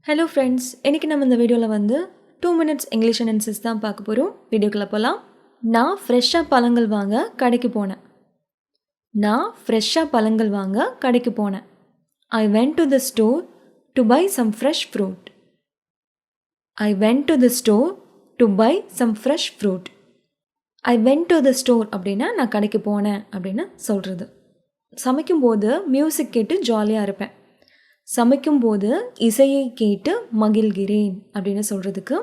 Hello friends, இன்னைக்கு நம்ம இந்த வீடியோல வந்து 2 minutes English sentences தான் பார்க்க போறோம். வீடியோக்குள்ள போலாம். நான் ஃப்ரெஷ்ஷா பழங்கள் வாங்க கடைக்கு போனேன். நான் ஃப்ரெஷ்ஷா பழங்கள் வாங்க கடைக்கு போனேன். I went to the store to buy some fresh fruit. I went to the store to buy some fresh fruit. I went to the store அப்படினா நான் கடைக்கு போனேன் அப்படினு சொல்றது. சமைக்கும்போது மியூசிக் கேட்டு ஜாலியா இருப்பேன். சமைக்கும்போது இசையை கேட்டு மகிழ்கிறேன் அப்படின்னு சொல்கிறதுக்கு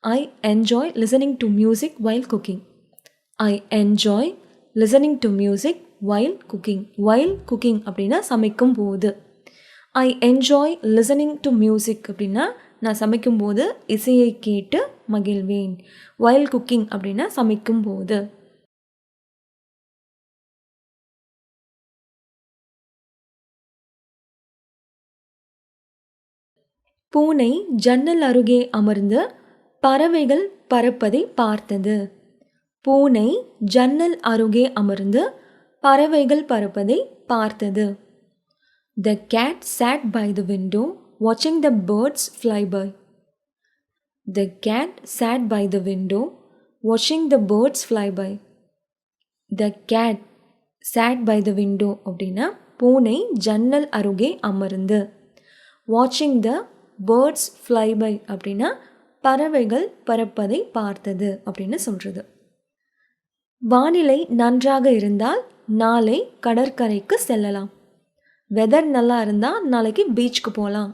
I enjoy listening to music while cooking. I enjoy listening to music while cooking. While cooking அப்படின்னா சமைக்கும்போது. I enjoy listening to music அப்படின்னா நான் சமைக்கும்போது இசையை கேட்டு மகிழ்வேன். While cooking அப்படின்னா சமைக்கும்போது. பூனை ஜன்னல் அருகே அமர்ந்து பறவைகள் பறப்பதை பார்த்தது. பூனை ஜன்னல் அருகே அமர்ந்து பறவைகள் பறப்பதை பார்த்தது. The cat sat by the window watching the birds fly by. The cat sat by the window watching the birds fly by. The cat sat by the window அப்படின்னா பூனை ஜன்னல் அருகே அமர்ந்து. Watching the birds fly by அப்படின்னா பறவைகள் பறப்பதை பார்த்தது அப்படின்னு சொல்கிறது. வானிலை நன்றாக இருந்தால் நாளை கடற்கரைக்கு செல்லலாம். வெதர் நல்லா இருந்தால் நாளைக்கு பீச்சுக்கு போகலாம்.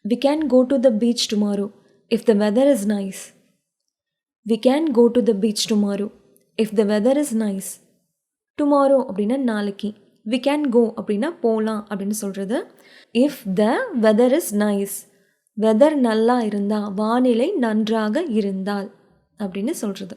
We can go to the beach tomorrow if the weather is nice. We can go to the beach tomorrow if the weather is nice. Tomorrow அப்படின்னா நாளைக்கு. We can go அப்படின்னா போகலாம் அப்படின்னு சொல்கிறது. If the weather is nice. Weather நல்லா இருந்தால் வானிலை நன்றாக இருந்தால் அப்படின்னு சொல்கிறது.